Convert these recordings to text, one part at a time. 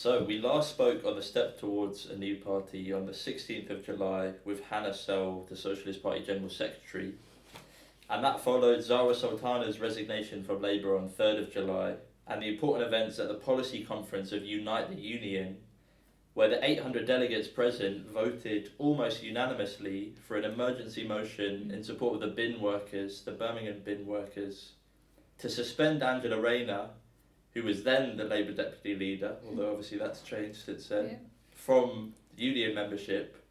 So we last spoke on the step towards a new party on the 16th of July with Hannah Sell, the Socialist Party General Secretary, and that followed Zarah Sultana's resignation from Labour on 3rd of July and the important events at the policy conference of Unite the Union, where the 800 delegates present voted almost unanimously for an emergency motion in support of the bin workers, the Birmingham bin workers, to suspend Angela Rayner, who was then the Labour deputy leader, although obviously that's changed since then, from union membership,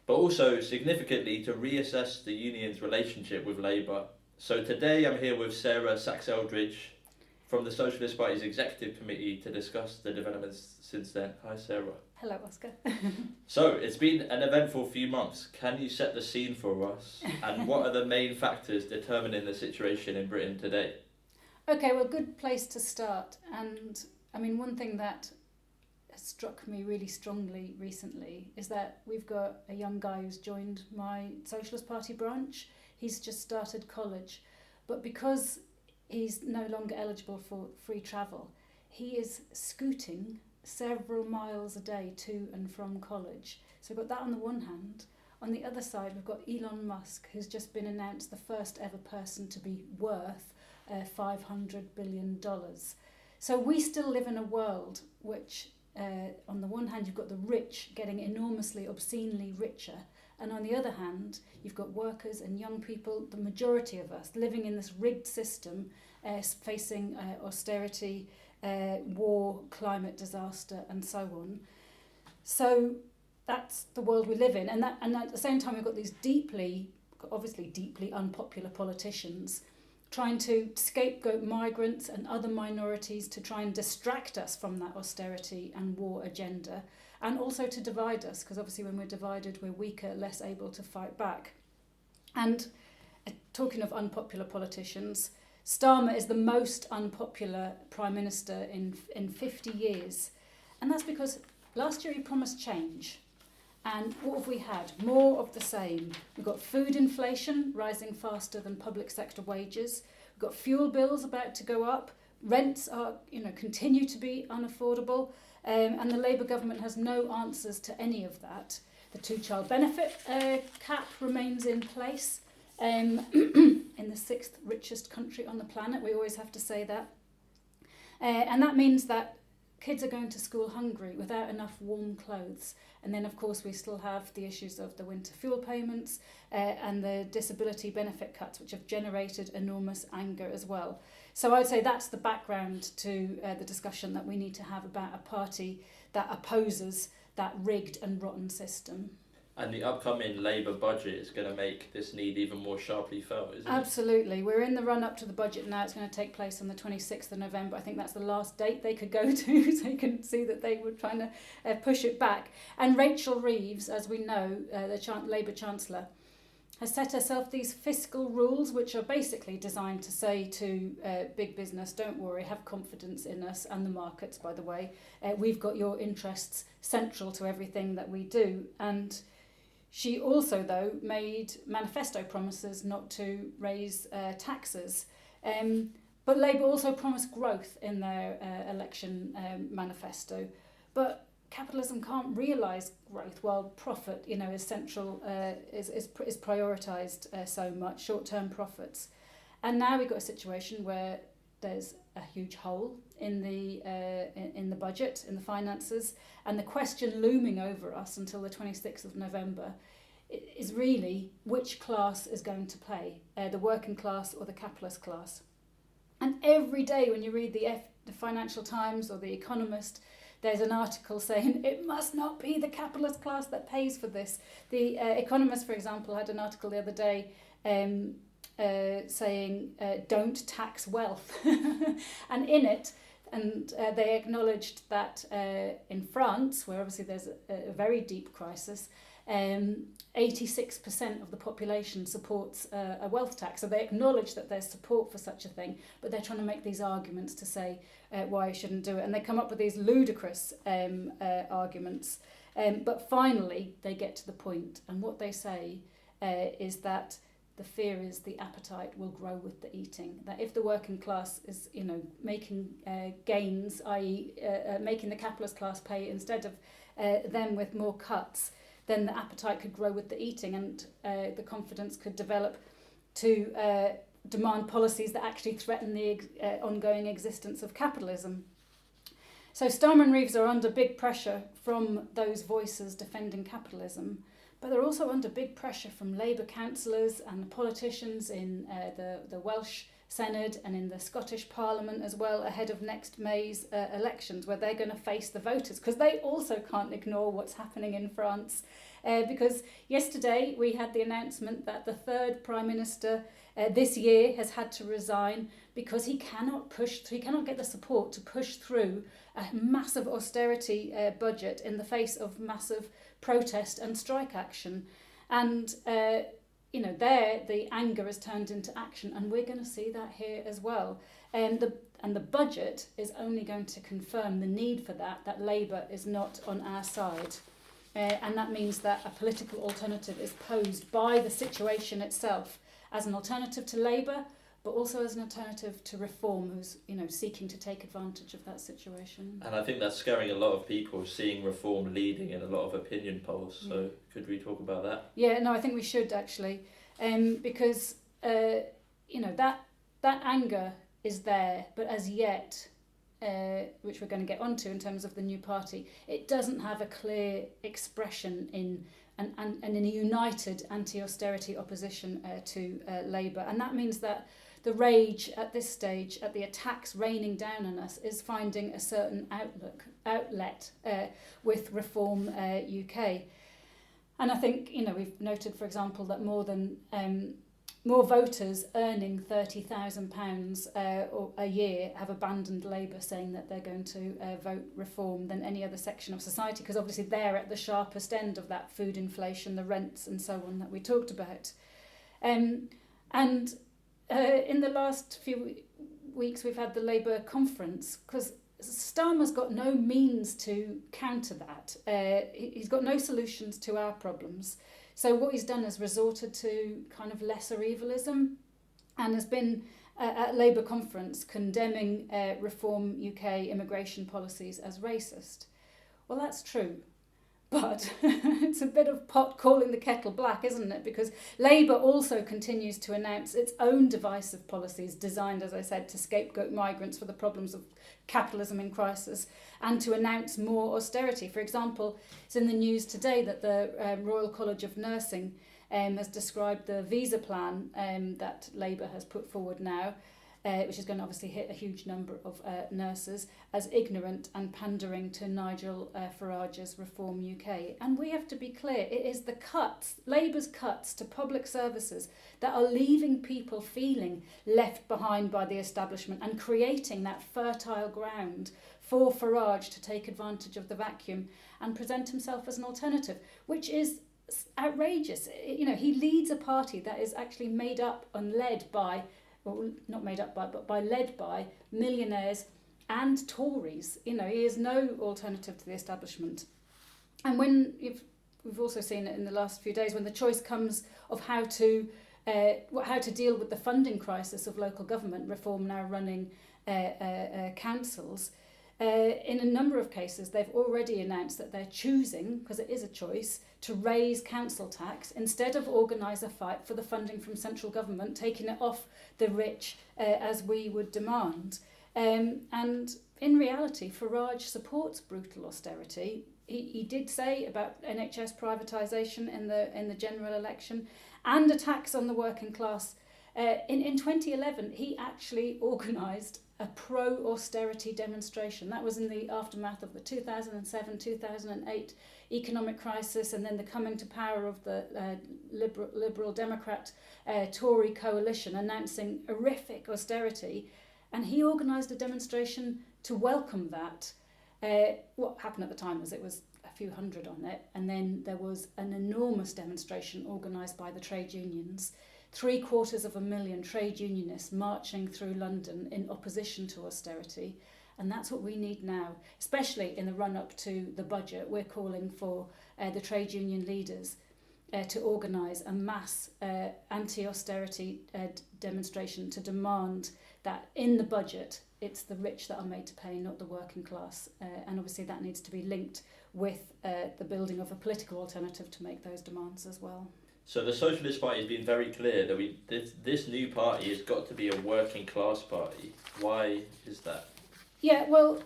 but also significantly to reassess the union's relationship with Labour. So today I'm here with Sarah Sachs-Eldridge from the Socialist Party's Executive Committee to discuss the developments since then. Hi Sarah. Hello Oscar. So it's been an eventful few months. Can you set the scene for us? And what are the main factors determining the situation in Britain today? Okay, well, good place to start. And I mean, one thing that has struck me really strongly recently is that we've got a young guy who's joined my Socialist Party branch. He's just started college, but because he's no longer eligible for free travel, he is scooting several miles a day to and from college. So we've got that on the one hand. On the other side, we've got Elon Musk, who's just been announced the first ever person to be worth $500 billion. So we still live in a world which, on the one hand, you've got the rich getting enormously, obscenely richer, and on the other hand, you've got workers and young people, the majority of us, living in this rigged system, facing austerity, war, climate disaster, and so on. So that's the world we live in, and at the same time, we've got these obviously deeply unpopular politicians trying to scapegoat migrants and other minorities to try and distract us from that austerity and war agenda, and also to divide us, because obviously when we're divided, we're weaker, less able to fight back. And talking of unpopular politicians, Starmer is the most unpopular Prime Minister in 50 years. And that's because last year he promised change. And what have we had? More of the same. We've got food inflation rising faster than public sector wages. We've got fuel bills about to go up. Rents are, continue to be unaffordable. And the Labour government has no answers to any of that. The two-child benefit cap remains in place. In the 6th richest country on the planet, we always have to say that. And that means that kids are going to school hungry without enough warm clothes. And then, of course, we still have the issues of the winter fuel payments and the disability benefit cuts, which have generated enormous anger as well. So I would say that's the background to the discussion that we need to have about a party that opposes that rigged and rotten system. And the upcoming Labour budget is going to make this need even more sharply felt, isn't it? Absolutely. We're in the run-up to the budget now. It's going to take place on the 26th of November. I think that's the last date they could go to, so you can see that they were trying to push it back. And Rachel Reeves, as we know, the Labour Chancellor, has set herself these fiscal rules, which are basically designed to say to big business, don't worry, have confidence in us, and the markets, by the way. We've got your interests central to everything that we do. And she also, though, made manifesto promises not to raise taxes. But Labour also promised growth in their election manifesto. But capitalism can't realise growth while profit, is central, is prioritised so much, short-term profits. And now we've got a situation where there's a huge hole in the budget, in the finances, and the question looming over us until the 26th of November is really which class is going to play, the working class or the capitalist class. And every day when you read the Financial Times or The Economist, there's an article saying it must not be the capitalist class that pays for this. The Economist, for example, had an article the other day saying don't tax wealth. And in it, they acknowledged that in France, where obviously there's a very deep crisis, 86% of the population supports a wealth tax. So they acknowledge that there's support for such a thing, but they're trying to make these arguments to say why you shouldn't do it. And they come up with these ludicrous arguments. But finally, they get to the point. And what they say is that the fear is the appetite will grow with the eating. That if the working class is, making gains, i.e. Making the capitalist class pay instead of them with more cuts, then the appetite could grow with the eating, and the confidence could develop to demand policies that actually threaten the ongoing existence of capitalism. So Starmer and Reeves are under big pressure from those voices defending capitalism, but they're also under big pressure from Labour councillors and politicians in the Welsh Senedd and in the Scottish Parliament as well, ahead of next May's elections, where they're going to face the voters, because they also can't ignore what's happening in France. Because yesterday we had the announcement that the third Prime Minister this year has had to resign because he cannot get the support to push through a massive austerity budget in the face of massive protest and strike action. And there the anger has turned into action, and we're going to see that here as well. And the budget is only going to confirm the need for that Labour is not on our side. And that means that a political alternative is posed by the situation itself as an alternative to Labour, but also as an alternative to Reform, who's seeking to take advantage of that situation. And I think that's scaring a lot of people, seeing Reform leading in a lot of opinion polls. So could we talk about that? Yeah, no, I think we should actually, because that anger is there, but as yet, which we're going to get onto in terms of the new party, it doesn't have a clear expression in a united anti-austerity opposition to Labour. And that means that the rage at this stage, at the attacks raining down on us, is finding a certain outlet with Reform UK. And I think, we've noted, for example, that more voters earning £30,000 a year have abandoned Labour, saying that they're going to vote Reform, than any other section of society, because obviously they're at the sharpest end of that food inflation, the rents and so on that we talked about. And in the last few weeks we've had the Labour conference, because Starmer's got no means to counter that. He's got no solutions to our problems. So what he's done is resorted to kind of lesser evilism, and has been at Labour conference condemning Reform UK immigration policies as racist. Well, that's true. But it's a bit of pot calling the kettle black, isn't it? Because Labour also continues to announce its own divisive policies designed, as I said, to scapegoat migrants for the problems of capitalism in crisis, and to announce more austerity. For example, it's in the news today that the Royal College of Nursing has described the visa plan that Labour has put forward now, which is going to obviously hit a huge number of nurses, as ignorant and pandering to Nigel Farage's Reform UK. And we have to be clear, it is the cuts, Labour's cuts to public services, that are leaving people feeling left behind by the establishment and creating that fertile ground for Farage to take advantage of the vacuum and present himself as an alternative, which is outrageous. He leads a party that is actually made up and led by, well, not made up by, but led by millionaires and Tories. He is no alternative to the establishment. And when we've also seen it in the last few days, when the choice comes of how to deal with the funding crisis of local government, Reform now running councils, in a number of cases they've already announced that they're choosing, because it is a choice, to raise council tax instead of organise a fight for the funding from central government, taking it off the rich as we would demand. And in reality, Farage supports brutal austerity. He did say about NHS privatisation in the general election and attacks on the working class. In 2011, he actually organised a pro-austerity demonstration. That was in the aftermath of the 2007-2008 economic crisis, and then the coming to power of the Liberal Democrat Tory coalition, announcing horrific austerity. And he organised a demonstration to welcome that. What happened at the time was it was a few hundred on it, and then there was an enormous demonstration organised by the trade unions. 750,000 trade unionists marching through London in opposition to austerity. And that's what we need now, especially in the run-up to the budget. We're calling for the trade union leaders to organise a mass anti-austerity demonstration to demand that in the budget it's the rich that are made to pay, not the working class. And obviously that needs to be linked with the building of a political alternative to make those demands as well. So the Socialist Party has been very clear that this new party has got to be a working class party. Why is that? Yeah, well,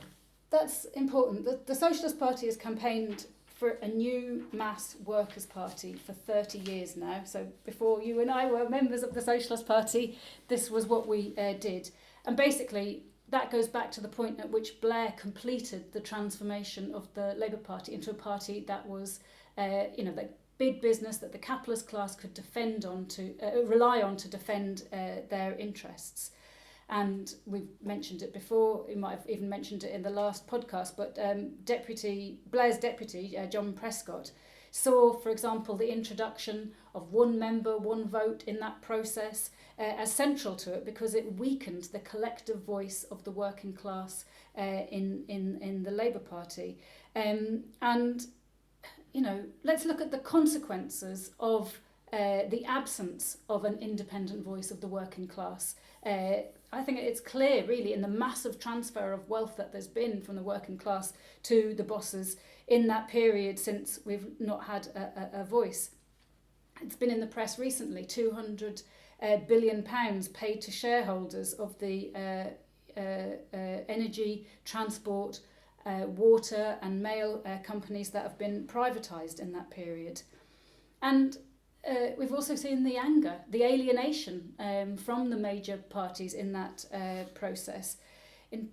that's important. The Socialist Party has campaigned for a new mass workers' party for 30 years now. So before you and I were members of the Socialist Party, this was what we did. And basically, that goes back to the point at which Blair completed the transformation of the Labour Party into a party that was, the big business that the capitalist class could rely on to defend their interests. And we've mentioned it before, we might have even mentioned it in the last podcast, but Blair's deputy, John Prescott, saw, for example, the introduction of one member, one vote in that process as central to it because it weakened the collective voice of the working class in the Labour Party. Let's look at the consequences of the absence of an independent voice of the working class. I think it's clear, really, in the massive transfer of wealth that there's been from the working class to the bosses in that period since we've not had a voice. It's been in the press recently, £200 billion paid to shareholders of the energy, transport, water and mail companies that have been privatised in that period. And we've also seen the anger, the alienation from the major parties in that process. In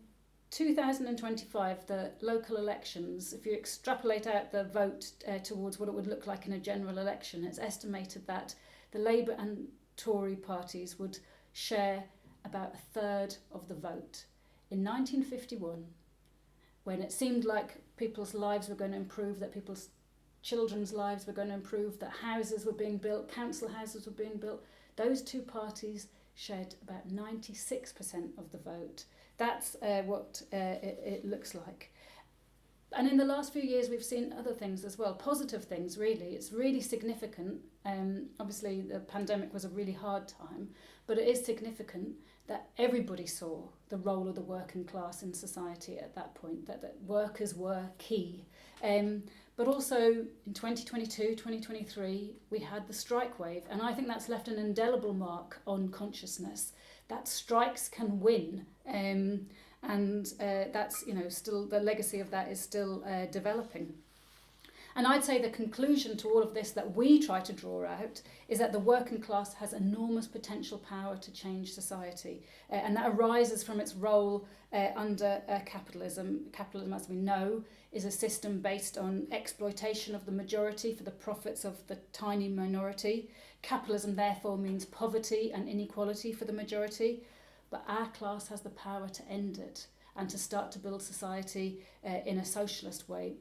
2025, the local elections, if you extrapolate out the vote towards what it would look like in a general election, it's estimated that the Labour and Tory parties would share about a third of the vote. In 1951, when it seemed like people's lives were going to improve, that people's children's lives were going to improve, that houses were being built, council houses were being built, those two parties shared about 96% of the vote. That's what it looks like. And in the last few years, we've seen other things as well, positive things, really. It's really significant. Obviously, the pandemic was a really hard time, but it is significant that everybody saw the role of the working class in society at that point, that workers were key. But also in 2022, 2023, we had the strike wave, and I think that's left an indelible mark on consciousness, that strikes can win. That's still the legacy of that is still developing. And I'd say the conclusion to all of this that we try to draw out is that the working class has enormous potential power to change society, and that arises from its role under capitalism. Capitalism, as we know, is a system based on exploitation of the majority for the profits of the tiny minority. Capitalism therefore means poverty and inequality for the majority, but our class has the power to end it and to start to build society in a socialist way,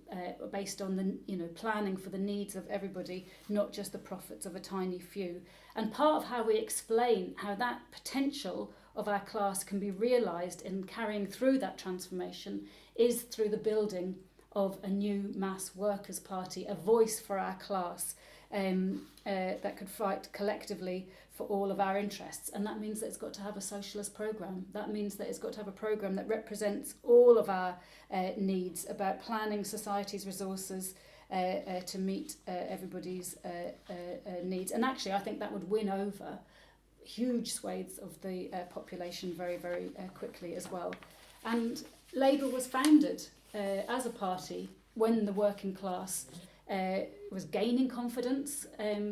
based on the planning for the needs of everybody, not just the profits of a tiny few. And part of how we explain how that potential of our class can be realised in carrying through that transformation is through the building of a new mass workers' party, a voice for our class that could fight collectively for all of our interests. And that means that it's got to have a socialist programme. That means that it's got to have a programme that represents all of our needs about planning society's resources to meet everybody's needs. And actually, I think that would win over huge swathes of the population very, very quickly as well. And Labour was founded as a party when the working class was gaining confidence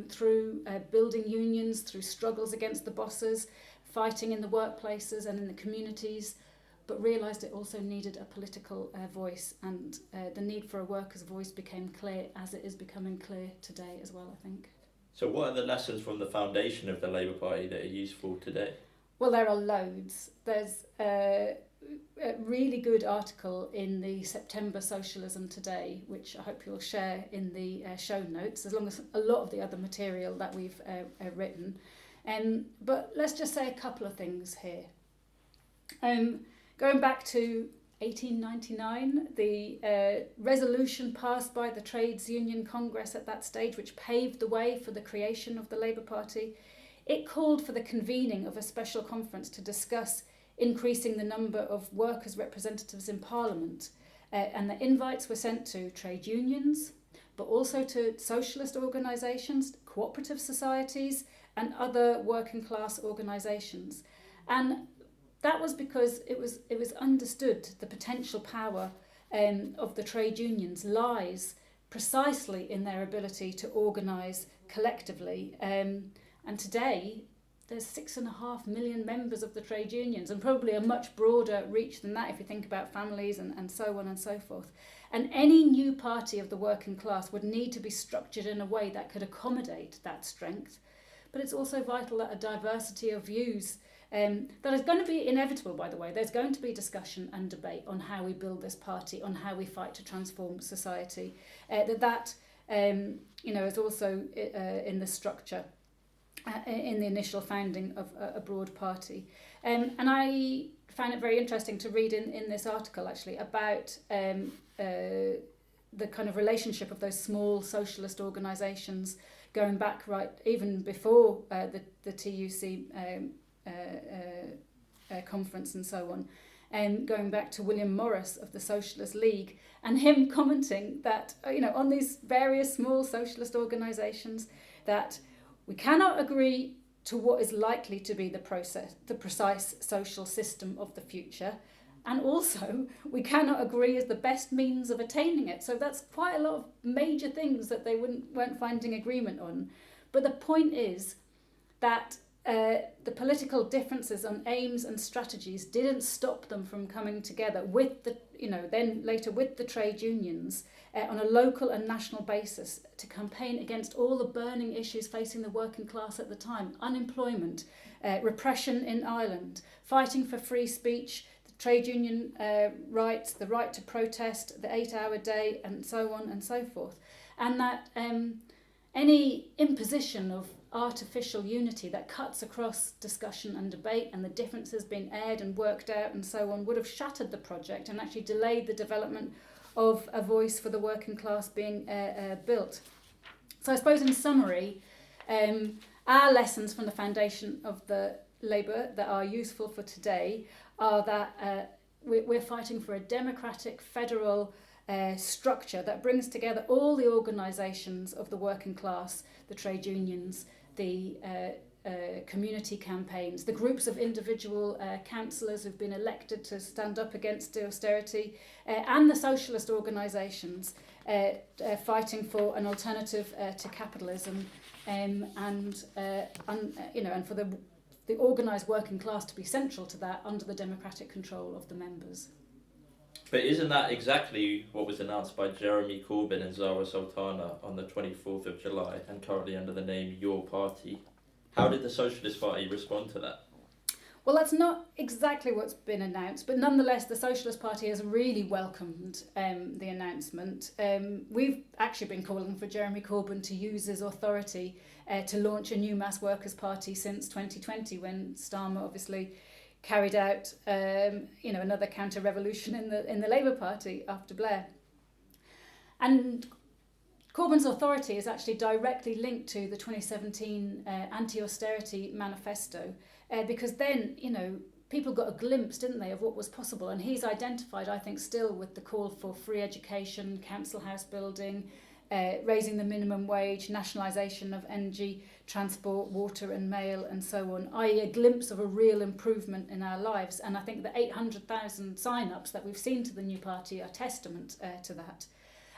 through building unions, through struggles against the bosses, fighting in the workplaces and in the communities, but realised it also needed a political voice, and the need for a workers' voice became clear, as it is becoming clear today as well, I think. So what are the lessons from the foundation of the Labour Party that are useful today? Well, there are loads. There's a really good article in the September Socialism Today, which I hope you'll share in the show notes, as long as a lot of the other material that we've written. But let's just say a couple of things here. Going back to 1899, the resolution passed by the Trades Union Congress at that stage, which paved the way for the creation of the Labour Party, it called for the convening of a special conference to discuss increasing the number of workers' representatives in Parliament. And the invites were sent to trade unions, but also to socialist organisations, cooperative societies, and other working class organisations. And that was because it was understood the potential power of the trade unions lies precisely in their ability to organise collectively. And today, there's 6.5 million members of the trade unions, and probably a much broader reach than that if you think about families and so on and so forth. And any new party of the working class would need to be structured in a way that could accommodate that strength. But it's also vital that a diversity of views that is going to be inevitable, by the way. There's going to be discussion and debate on how we build this party, on how we fight to transform society. That is also in the structure, in the initial founding of a broad party. And I found it very interesting to read in this article, actually, about the kind of relationship of those small socialist organisations going back right even before the TUC conference and so on, and going back to William Morris of the Socialist League, and him commenting that on these various small socialist organisations that we cannot agree to what is likely to be the precise social system of the future, and also we cannot agree as the best means of attaining it. So that's quite a lot of major things that they weren't finding agreement on. But the point is that the political differences on aims and strategies didn't stop them from coming together with then later with the trade unions on a local and national basis to campaign against all the burning issues facing the working class at the time: unemployment, repression in Ireland, fighting for free speech, the trade union rights, the right to protest, the 8-hour day, and so on and so forth. And that any imposition of artificial unity that cuts across discussion and debate and the differences being aired and worked out and so on would have shattered the project and actually delayed the development of a voice for the working class being built. So I suppose in summary, our lessons from the foundation of the Labour that are useful for today are that we're fighting for a democratic federal structure that brings together all the organisations of the working class, the trade unions, the community campaigns, the groups of individual councillors who've been elected to stand up against the austerity, and the socialist organisations fighting for an alternative to capitalism, and for the organised working class to be central to that under the democratic control of the members. But isn't that exactly what was announced by Jeremy Corbyn and Zarah Sultana on the 24th of July, and currently under the name Your Party? How did the Socialist Party respond to that? Well, that's not exactly what's been announced, but nonetheless, the Socialist Party has really welcomed the announcement. We've actually been calling for Jeremy Corbyn to use his authority to launch a new mass workers' party since 2020, when Starmer obviously carried out another counter-revolution in the Labour Party after Blair. And Corbyn's authority is actually directly linked to the 2017 anti-austerity manifesto, because then, people got a glimpse, didn't they, of what was possible. And he's identified, I think, still with the call for free education, council house building, raising the minimum wage, nationalisation of energy, transport, water and mail, and so on, i.e. a glimpse of a real improvement in our lives. And I think the 800,000 sign-ups that we've seen to the new party are testament to that.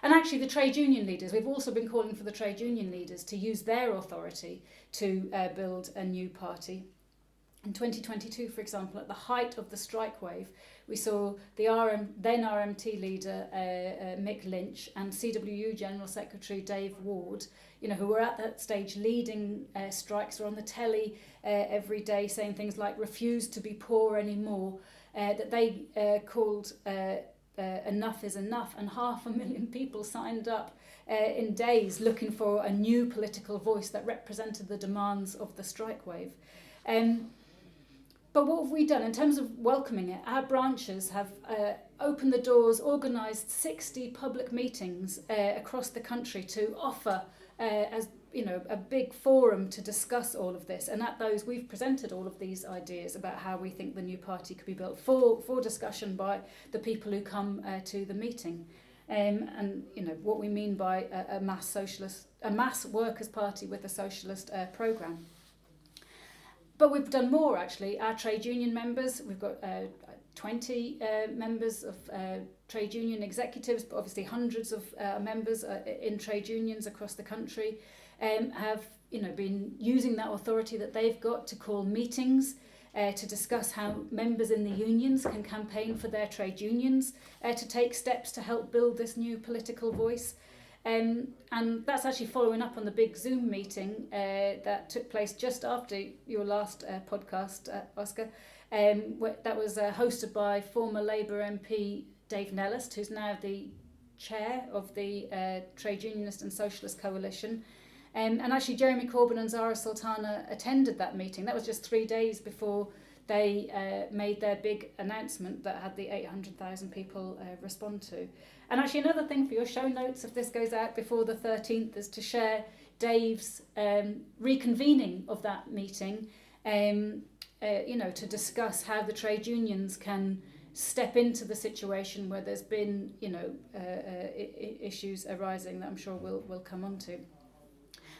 And actually the trade union leaders, we've also been calling for the trade union leaders to use their authority to build a new party. In 2022, for example, at the height of the strike wave, we saw the then RMT leader Mick Lynch and CWU General Secretary Dave Ward, who were at that stage leading strikes, were on the telly every day saying things like "refuse to be poor anymore," that they called enough is enough, and 500,000 people signed up in days looking for a new political voice that represented the demands of the strike wave. But what have we done in terms of welcoming it? Our branches have opened the doors, organised 60 public meetings across the country to offer as a big forum to discuss all of this. And at those, we've presented all of these ideas about how we think the new party could be built for discussion by the people who come to the meeting. And what we mean by a mass workers' party with a socialist programme. But we've done more, actually. Our trade union members, we've got 20 members of trade union executives, but obviously hundreds of members in trade unions across the country, have been using that authority that they've got to call meetings to discuss how members in the unions can campaign for their trade unions to take steps to help build this new political voice. And that's actually following up on the big Zoom meeting that took place just after your last podcast, Oscar. That was hosted by former Labour MP Dave Nellist, who's now the chair of the Trade Unionist and Socialist Coalition. And actually Jeremy Corbyn and Zarah Sultana attended that meeting. That was just 3 days before they made their big announcement that had the 800,000 people respond to. And actually another thing for your show notes, if this goes out before the 13th, is to share Dave's reconvening of that meeting, to discuss how the trade unions can step into the situation where there's been, issues arising that I'm sure we'll come on to.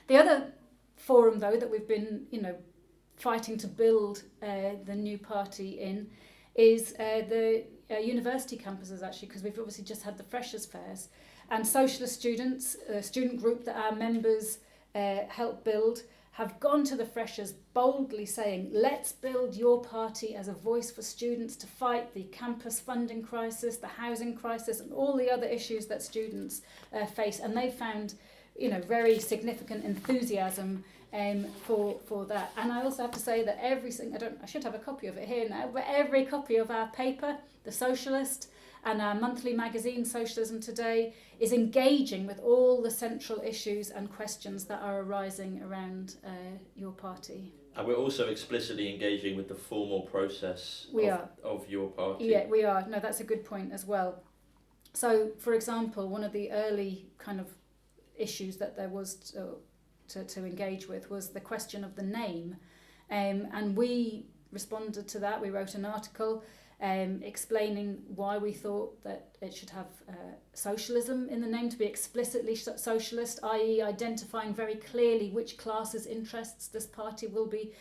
The other forum, though, that we've been, fighting to build the new party in is the university campuses, actually, because we've obviously just had the Freshers' Fairs. And socialist students, a student group that our members help build, have gone to the Freshers boldly saying, let's build your party as a voice for students to fight the campus funding crisis, the housing crisis, and all the other issues that students face. And they found very significant enthusiasm for that. And I also have to say that I should have a copy of it here now, but every copy of our paper, The Socialist, and our monthly magazine, Socialism Today, is engaging with all the central issues and questions that are arising around your party. And we're also explicitly engaging with the formal process of your party. Yeah, we are. No, that's a good point as well. So, for example, one of the early kind of issues that there was to engage with was the question of the name. And we responded to that. We wrote an article explaining why we thought that it should have socialism in the name, to be explicitly socialist, i.e. identifying very clearly which classes' interests this party will be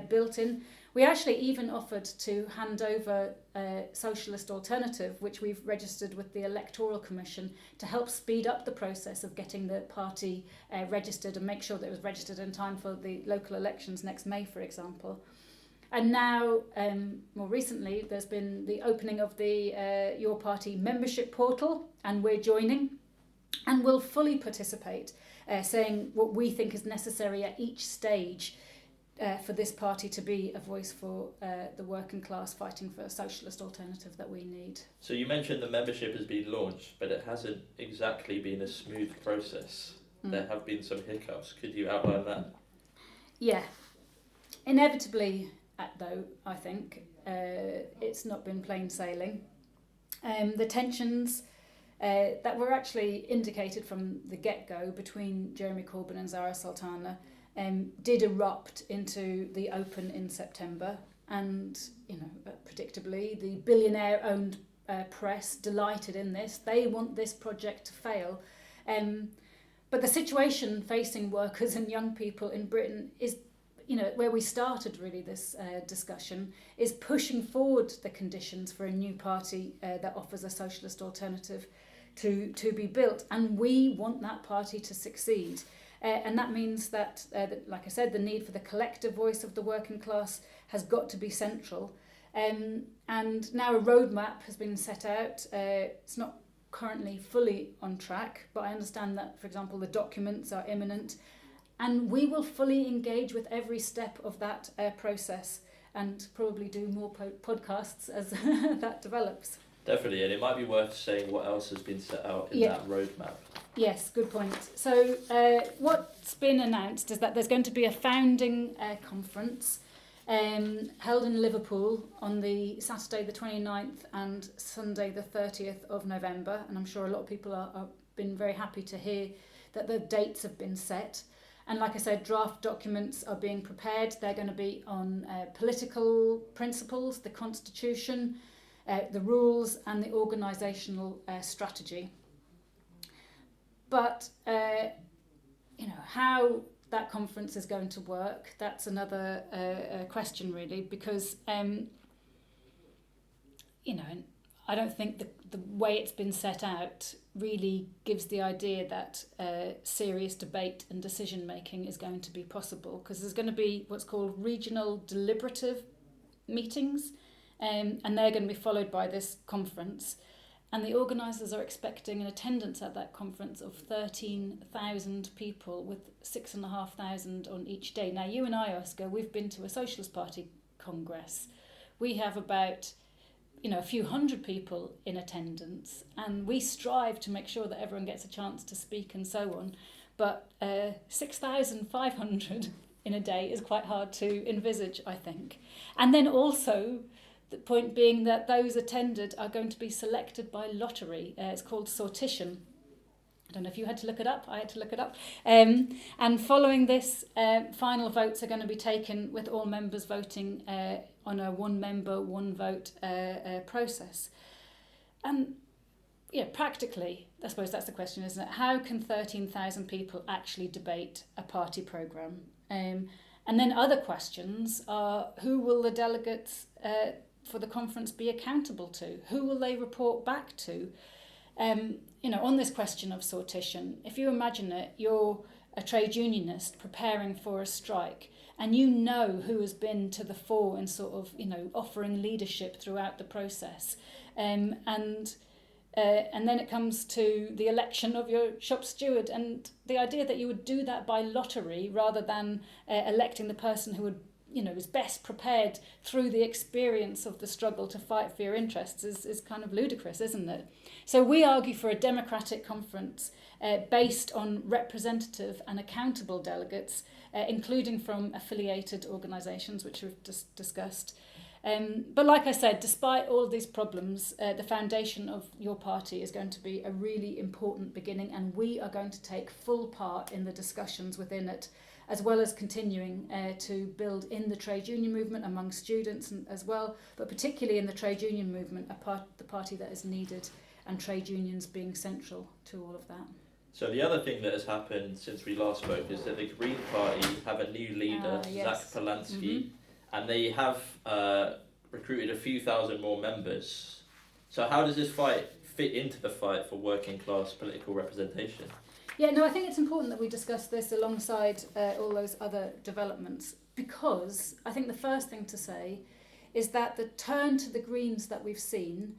built in. We actually even offered to hand over a Socialist Alternative, which we've registered with the Electoral Commission, to help speed up the process of getting the party registered and make sure that it was registered in time for the local elections next May, for example. And now, more recently, there's been the opening of the Your Party membership portal, and we're joining, and we'll fully participate, saying what we think is necessary at each stage for this party to be a voice for the working class fighting for a socialist alternative that we need. So you mentioned the membership has been launched, but it hasn't exactly been a smooth process. There have been some hiccups. Could you outline that? Yeah. Inevitably, though, I think, it's not been plain sailing. The tensions that were actually indicated from the get-go between Jeremy Corbyn and Zarah Sultana did erupt into the open in September, and predictably the billionaire-owned press delighted in this. They want this project to fail, but the situation facing workers and young people in Britain is, where we started really this discussion, is pushing forward the conditions for a new party that offers a socialist alternative to be built, and we want that party to succeed. And that means that, like I said, the need for the collective voice of the working class has got to be central. And now a roadmap has been set out. It's not currently fully on track, but I understand that, for example, the documents are imminent. And we will fully engage with every step of that process, and probably do more podcasts as that develops. Definitely, and it might be worth saying what else has been set out in that roadmap. Yes, good point. So what's been announced is that there's going to be a founding conference held in Liverpool on the Saturday the 29th and Sunday the 30th of November. And I'm sure a lot of people are been very happy to hear that the dates have been set. And like I said, draft documents are being prepared. They're going to be on political principles, the constitution, the rules and the organisational strategy. But, how that conference is going to work, that's another question really, because, I don't think the way it's been set out really gives the idea that serious debate and decision making is going to be possible, because there's going to be what's called regional deliberative meetings, and they're going to be followed by this conference. And the organisers are expecting an attendance at that conference of 13,000 people, with 6,500 on each day. Now, you and I, Oscar, we've been to a Socialist Party Congress. We have about a few hundred people in attendance, and we strive to make sure that everyone gets a chance to speak and so on. But 6,500 in a day is quite hard to envisage, I think. And then also, the point being that those attended are going to be selected by lottery. It's called sortition. I don't know if you had to look it up. I had to look it up. And following this, final votes are going to be taken with all members voting on a one member, one vote process. And practically, I suppose that's the question, isn't it? How can 13,000 people actually debate a party programme? And then other questions are, who will the delegates for the conference be accountable to? Who will they report back to? On this question of sortition, if you imagine it, you're a trade unionist preparing for a strike, and you know who has been to the fore in sort of, offering leadership throughout the process. And then it comes to the election of your shop steward, and the idea that you would do that by lottery rather than electing the person who would, is best prepared through the experience of the struggle to fight for your interests is kind of ludicrous, isn't it? So we argue for a democratic conference based on representative and accountable delegates, including from affiliated organisations, which we've just discussed. But like I said, despite all of these problems, the foundation of your party is going to be a really important beginning, and we are going to take full part in the discussions within it, as well as continuing to build in the trade union movement among students as well, but particularly in the trade union movement, the party that is needed, and trade unions being central to all of that. So the other thing that has happened since we last spoke is that the Green Party have a new leader, yes. Zach Polansky, and they have recruited a few thousand more members. So how does this fight fit into the fight for working class political representation? Yeah, no, I think it's important that we discuss this alongside all those other developments, because I think the first thing to say is that the turn to the Greens that we've seen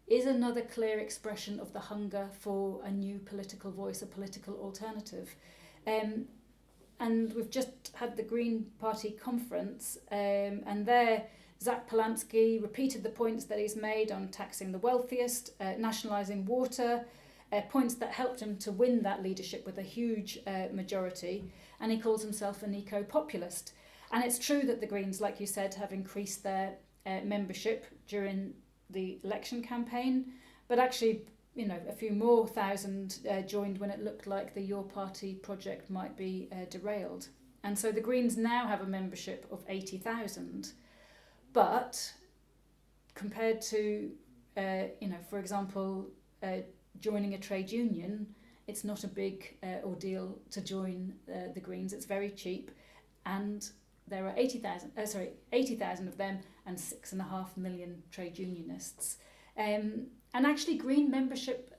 is another clear expression of the hunger for a new political voice, a political alternative. And we've just had the Green Party conference, and there Zach Polansky repeated the points that he's made on taxing the wealthiest, nationalising water, points that helped him to win that leadership with a huge majority, and he calls himself an eco-populist. And it's true that the Greens, like you said, have increased their membership during the election campaign, but actually, a few more thousand joined when it looked like the Your Party project might be derailed. And so the Greens now have a membership of 80,000, but compared to, for example, joining a trade union, it's not a big ordeal to join the Greens. It's very cheap, and there are 80,000 of them and 6.5 million trade unionists. And actually, Green membership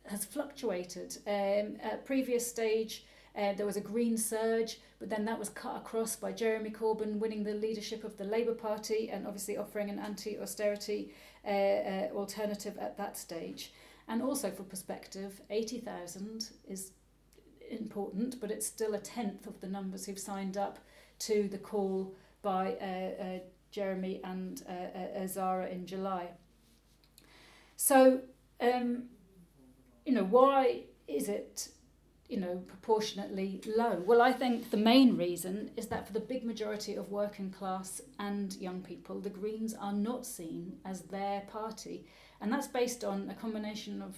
has fluctuated. At a previous stage, there was a Green surge, but then that was cut across by Jeremy Corbyn winning the leadership of the Labour Party and obviously offering an anti-austerity alternative at that stage. And also, for perspective, 80,000 is important, but it's still a tenth of the numbers who've signed up to the call by Jeremy and Zarah in July. So, why is it proportionately low? Well, I think the main reason is that for the big majority of working class and young people, the Greens are not seen as their party. And that's based on a combination of,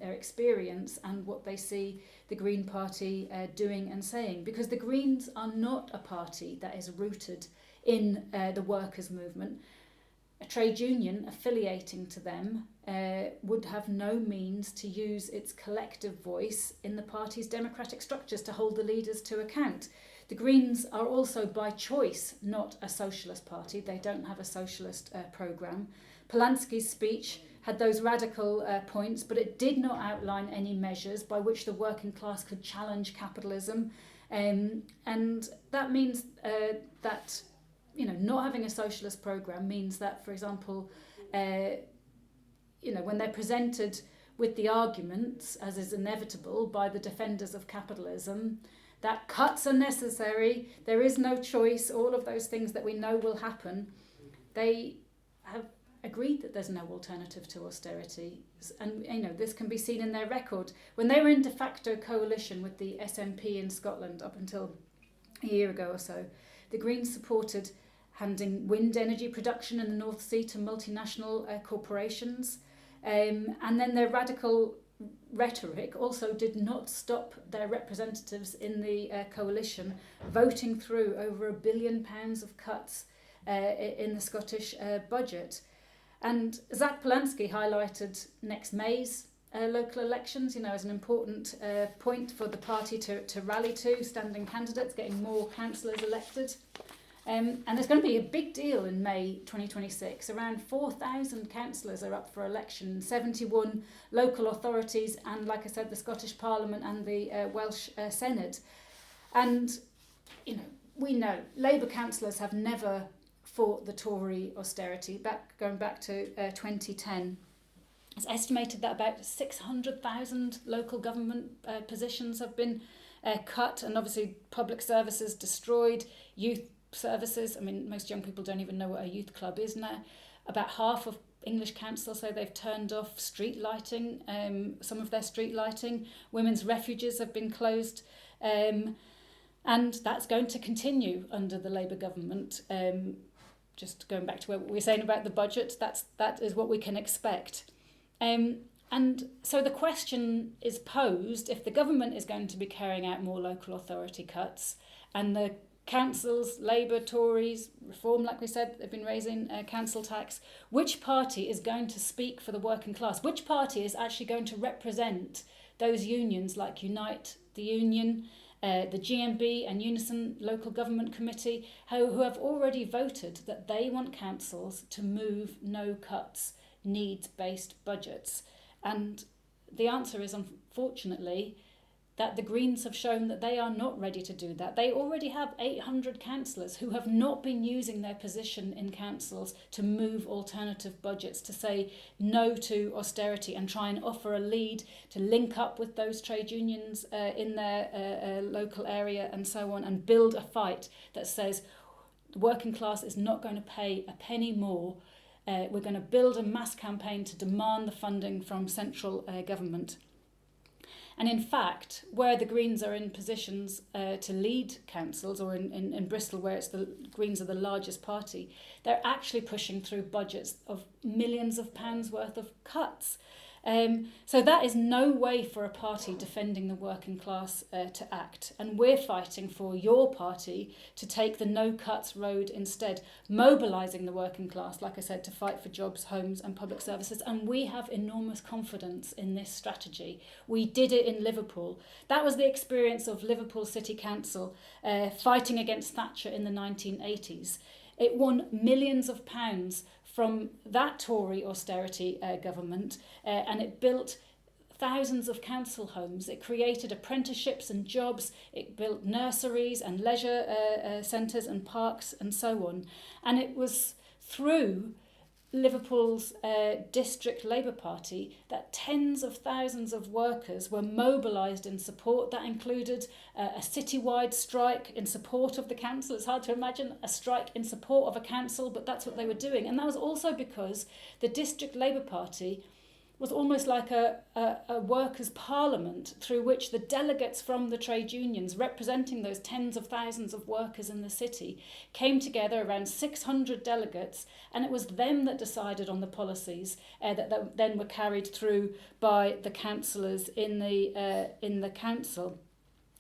their experience and what they see the Green Party doing and saying. Because the Greens are not a party that is rooted in the workers' movement. A trade union affiliating to them would have no means to use its collective voice in the party's democratic structures to hold the leaders to account. The Greens are also by choice not a socialist party. They don't have a socialist programme. Polanski's speech had those radical points, but it did not outline any measures by which the working class could challenge capitalism. And that means that not having a socialist programme means that, for example, when they're presented with the arguments, as is inevitable by the defenders of capitalism, that cuts are necessary, there is no choice, all of those things that we know will happen, they have agreed that there's no alternative to austerity. And this can be seen in their record. When they were in de facto coalition with the SNP in Scotland up until a year ago or so, the Greens supported handing wind energy production in the North Sea to multinational corporations. And then their radical rhetoric also did not stop their representatives in the coalition voting through over £1 billion of cuts in the Scottish budget. And Zach Polanski highlighted next May's local elections, as an important point for the party to rally to, standing candidates, getting more councillors elected. And there's going to be a big deal in May 2026. Around 4,000 councillors are up for election, 71 local authorities, and like I said, the Scottish Parliament and the Welsh Senate. And, we know Labour councillors have never fought the Tory austerity, going back to 2010. It's estimated that about 600,000 local government positions have been cut, and obviously public services destroyed, youth services. I mean, most young people don't even know what a youth club is now. About half of English councils say they've turned off street lighting, some of their street lighting. Women's refuges have been closed. And that's going to continue under the Labour government. Just going back to what we were saying about the budget, that is what we can expect. And so the question is posed, if the government is going to be carrying out more local authority cuts and the councils, Labour, Tories, Reform, like we said, they've been raising council tax, which party is going to speak for the working class? Which party is actually going to represent those unions like Unite the Union, the GMB and Unison Local Government Committee, who have already voted that they want councils to move no cuts, needs-based budgets? And the answer is, unfortunately, that the Greens have shown that they are not ready to do that. They already have 800 councillors who have not been using their position in councils to move alternative budgets, to say no to austerity and try and offer a lead, to link up with those trade unions in their local area and so on, and build a fight that says the working class is not going to pay a penny more. We're going to build a mass campaign to demand the funding from central government. And in fact, where the Greens are in positions to lead councils, or in Bristol, where it's the Greens are the largest party, they're actually pushing through budgets of millions of pounds worth of cuts. So that is no way for a party defending the working class to act. And we're fighting for your party to take the no cuts road instead, mobilising the working class, like I said, to fight for jobs, homes and public services. And we have enormous confidence in this strategy. We did it in Liverpool. That was the experience of Liverpool City Council fighting against Thatcher in the 1980s. It won millions of pounds from that Tory austerity government, and it built thousands of council homes. It created apprenticeships and jobs. It built nurseries and leisure centres and parks and so on. And it was through Liverpool's district Labour Party that tens of thousands of workers were mobilised in support. That included a citywide strike in support of the council. It's hard to imagine a strike in support of a council, but that's what they were doing. And that was also because the district Labour Party was almost like a workers' parliament through which the delegates from the trade unions, representing those tens of thousands of workers in the city, came together, around 600 delegates, and it was them that decided on the policies that then were carried through by the councillors in the council.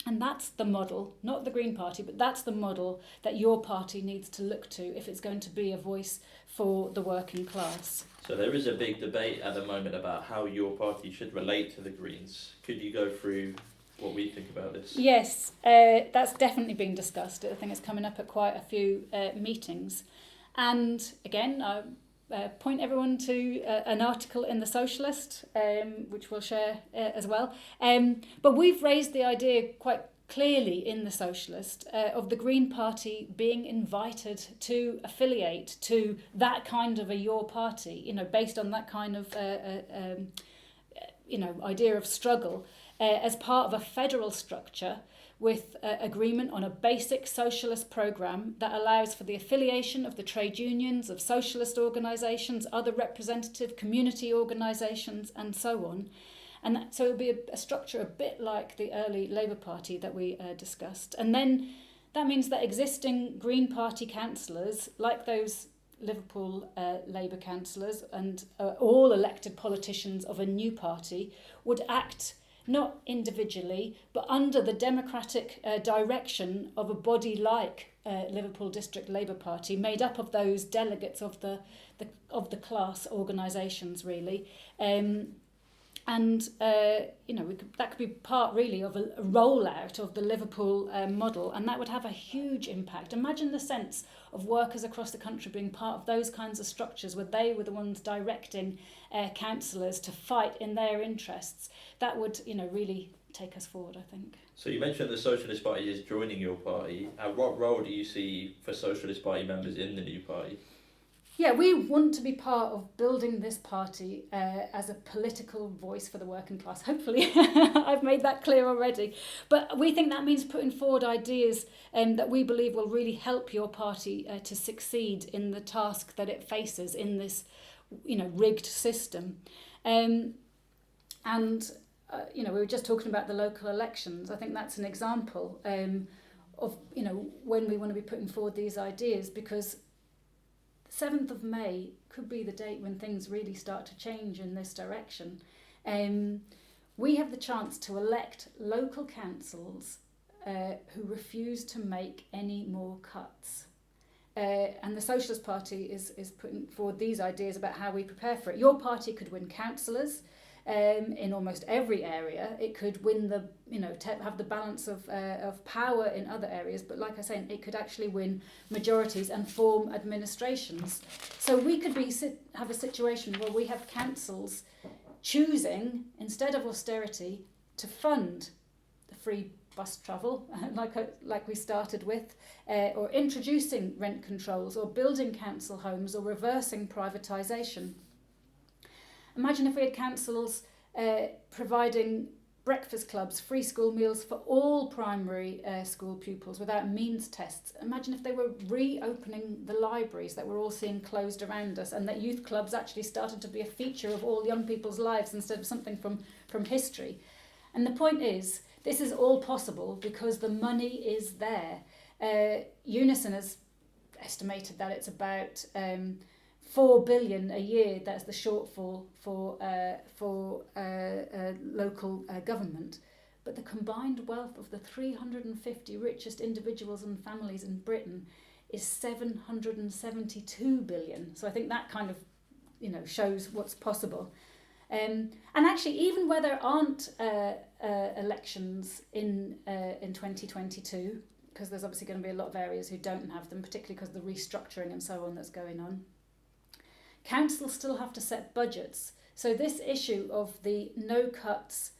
And that's the model, not the Green Party, but that's the model that your party needs to look to if it's going to be a voice for the working class. So there is a big debate at the moment about how your party should relate to the Greens. Could you go through what we think about this? Yes, that's definitely being discussed. I think it's coming up at quite a few meetings. And again, I point everyone to an article in the Socialist, which we'll share as well. But we've raised the idea quite clearly in the Socialist of the Green Party being invited to affiliate to that kind of a your party, based on that kind of idea of struggle as part of a federal structure with agreement on a basic socialist programme that allows for the affiliation of the trade unions, of socialist organisations, other representative community organisations and so on. And so it will be a structure a bit like the early Labour Party that we discussed. And then that means that existing Green Party councillors, like those Liverpool Labour councillors and all elected politicians of a new party, would act not individually, but under the democratic direction of a body like Liverpool District Labour Party, made up of those delegates of the class organisations, really. That could be part really of a rollout of the Liverpool model, and that would have a huge impact. Imagine the sense of workers across the country being part of those kinds of structures where they were the ones directing councillors to fight in their interests. That would, really take us forward, I think. So you mentioned the Socialist Party is joining your party. What role do you see for Socialist Party members in the new party? Yeah, we want to be part of building this party as a political voice for the working class. Hopefully, I've made that clear already. But we think that means putting forward ideas that we believe will really help your party to succeed in the task that it faces in this, rigged system. We were just talking about the local elections. I think that's an example of, when we want to be putting forward these ideas, because 7th of May could be the date when things really start to change in this direction. We have the chance to elect local councils who refuse to make any more cuts. And the Socialist Party is putting forward these ideas about how we prepare for it. Your party could win councillors in almost every area. It could win have the balance of power in other areas, but like I say, it could actually win majorities and form administrations. So we could have a situation where we have councils choosing, instead of austerity, to fund the free bus travel, like we started with, or introducing rent controls, or building council homes, or reversing privatisation. Imagine if we had councils providing breakfast clubs, free school meals for all primary school pupils without means tests. Imagine if they were reopening the libraries that we're all seeing closed around us, and that youth clubs actually started to be a feature of all young people's lives instead of something from history. And the point is, this is all possible because the money is there. Unison has estimated that it's about 4 billion a year. That's the shortfall for local government. But the combined wealth of the 350 richest individuals and families in Britain is 772 billion. So I think that kind of, shows what's possible. And actually, even where there aren't elections in 2022, because there's obviously going to be a lot of areas who don't have them, particularly because of the restructuring and so on that's going on, councils still have to set budgets. So this issue of the no cuts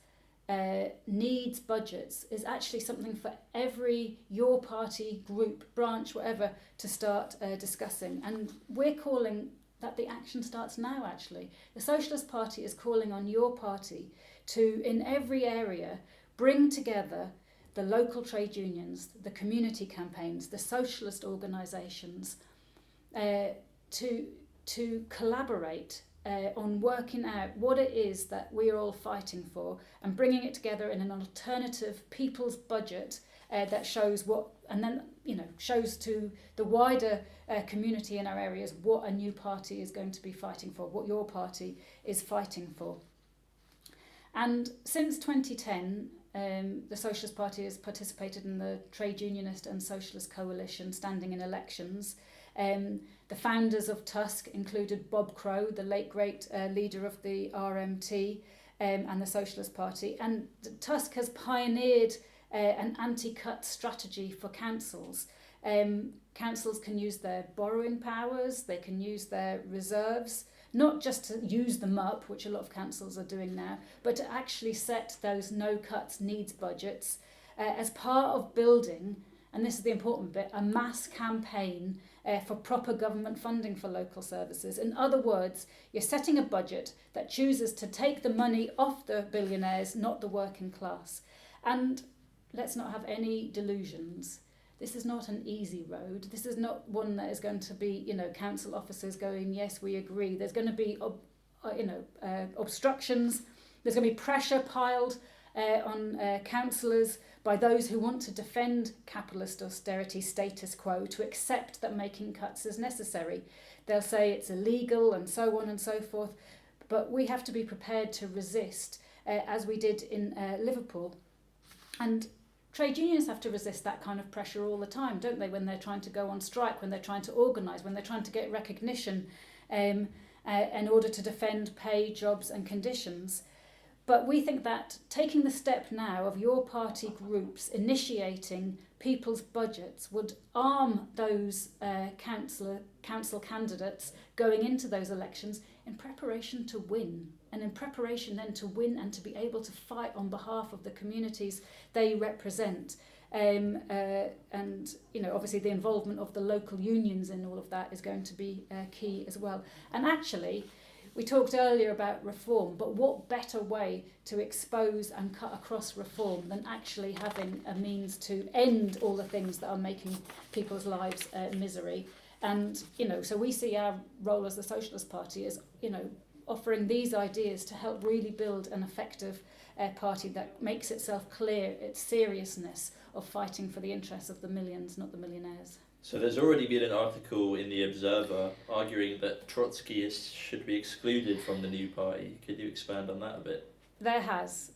needs budgets is actually something for every your party, group, branch, whatever, to start discussing. And we're calling that the action starts now, actually. The Socialist Party is calling on your party to, in every area, bring together the local trade unions, the community campaigns, the socialist organisations, to collaborate on working out what it is that we are all fighting for and bringing it together in an alternative people's budget that shows what, and then shows to the wider community in our areas what a new party is going to be fighting for, what your party is fighting for. And since 2010, the Socialist Party has participated in the Trade Unionist and Socialist Coalition standing in elections. The founders of Tusk included Bob Crow, the late great leader of the RMT and the Socialist Party. And Tusk has pioneered an anti-cut strategy for councils. Councils can use their borrowing powers, they can use their reserves, not just to use them up, which a lot of councils are doing now, but to actually set those no cuts needs budgets as part of building, and this is the important bit, a mass campaign for proper government funding for local services. In other words, you're setting a budget that chooses to take the money off the billionaires, not the working class. And let's not have any delusions. This is not an easy road. This is not one that is going to be, council officers going, yes, we agree. There's going to be, obstructions. There's going to be pressure piled on councillors by those who want to defend capitalist austerity status quo, to accept that making cuts is necessary. They'll say it's illegal and so on and so forth. But we have to be prepared to resist, as we did in Liverpool. And trade unions have to resist that kind of pressure all the time, don't they, when they're trying to go on strike, when they're trying to organise, when they're trying to get recognition in order to defend pay, jobs and conditions. But we think that taking the step now of your party groups initiating people's budgets would arm those council candidates going into those elections in preparation to win. And in preparation then to win and to be able to fight on behalf of the communities they represent. And obviously the involvement of the local unions in all of that is going to be key as well. And actually, we talked earlier about reform, but what better way to expose and cut across reform than actually having a means to end all the things that are making people's lives misery. And, so we see our role as the Socialist Party as, offering these ideas to help really build an effective party that makes itself clear its seriousness of fighting for the interests of the millions, not the millionaires. So there's already been an article in the Observer arguing that Trotskyists should be excluded from the new party. Could you expand on that a bit? There has.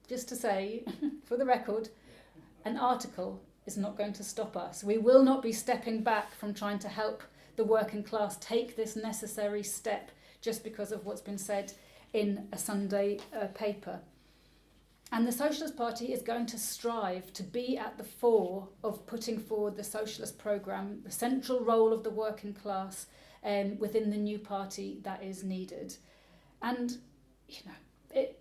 Just to say, for the record, an article is not going to stop us. We will not be stepping back from trying to help the working class take this necessary step just because of what's been said in a Sunday paper. And the Socialist Party is going to strive to be at the fore of putting forward the socialist programme, the central role of the working class within the new party that is needed. And, it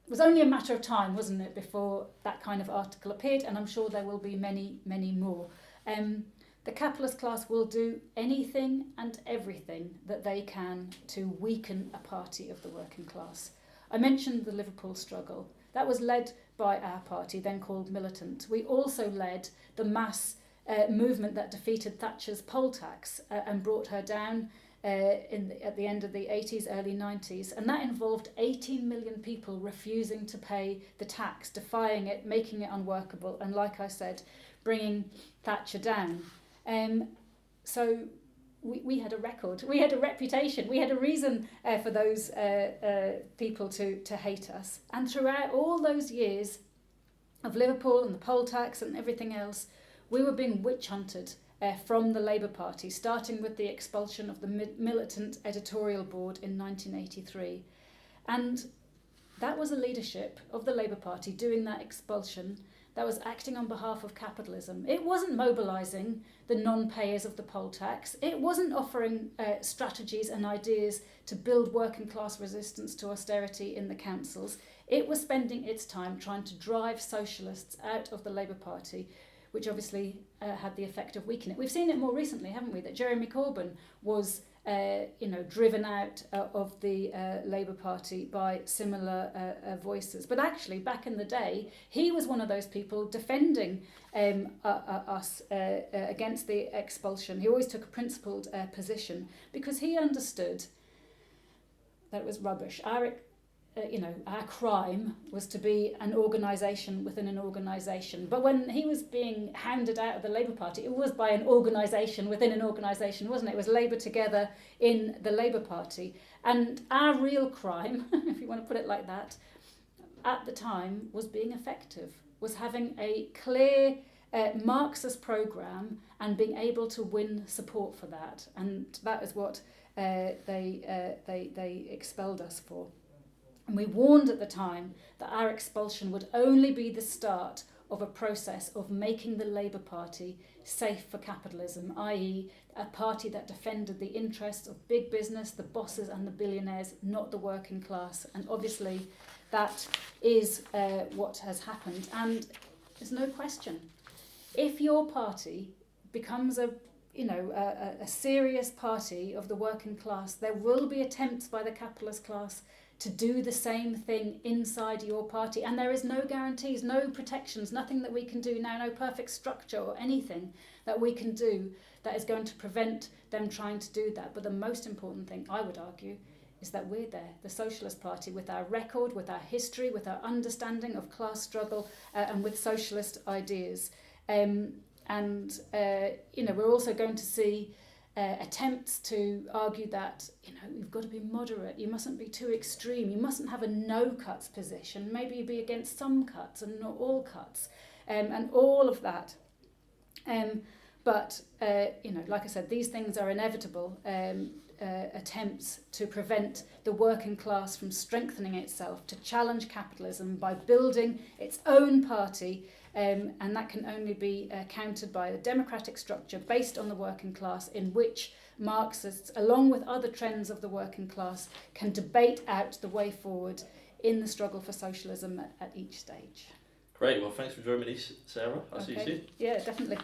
was only a matter of time, wasn't it, before that kind of article appeared, and I'm sure there will be many, many more. The capitalist class will do anything and everything that they can to weaken a party of the working class. I mentioned the Liverpool struggle. That was led by our party, then called Militant. We also led the mass movement that defeated Thatcher's poll tax and brought her down at the end of the 80s, early 90s. And that involved 18 million people refusing to pay the tax, defying it, making it unworkable, and like I said, bringing Thatcher down. So we had a record, we had a reputation, we had a reason for those people to hate us. And throughout all those years of Liverpool and the poll tax and everything else, we were being witch hunted from the Labour Party, starting with the expulsion of the Militant editorial board in 1983. And that was a leadership of the Labour Party doing that expulsion that was acting on behalf of capitalism. It wasn't mobilising the non-payers of the poll tax. It wasn't offering strategies and ideas to build working class resistance to austerity in the councils. It was spending its time trying to drive socialists out of the Labour Party, which obviously had the effect of weakening it. We've seen it more recently, haven't we, that Jeremy Corbyn was driven out of the Labour Party by similar voices. But actually, back in the day, he was one of those people defending us against the expulsion. He always took a principled position because he understood that it was rubbish. Our crime was to be an organisation within an organisation. But when he was being hounded out of the Labour Party, it was by an organisation within an organisation, wasn't it? It was Labour together in the Labour Party. And our real crime, if you want to put it like that, at the time was being effective, was having a clear Marxist programme and being able to win support for that. And that is what they expelled us for. And we warned at the time that our expulsion would only be the start of a process of making the Labour Party safe for capitalism, i.e. a party that defended the interests of big business, the bosses and the billionaires, not the working class. And obviously that is what has happened. And there's no question. If your party becomes a serious party of the working class, there will be attempts by the capitalist class to do the same thing inside your party. And there is no guarantees, no protections, nothing that we can do now, no perfect structure or anything that we can do that is going to prevent them trying to do that. But the most important thing, I would argue, is that we're there, the Socialist Party, with our record, with our history, with our understanding of class struggle and with socialist ideas. We're also going to see attempts to argue that you've got to be moderate, you mustn't be too extreme, you mustn't have a no cuts position, maybe you be against some cuts and not all cuts, and all of that. But like I said, these things are inevitable attempts to prevent the working class from strengthening itself, to challenge capitalism by building its own party. And that can only be countered by a democratic structure based on the working class, in which Marxists, along with other trends of the working class, can debate out the way forward in the struggle for socialism at each stage. Great, well thanks for joining me, Sarah. I'll see you soon. Yeah, definitely.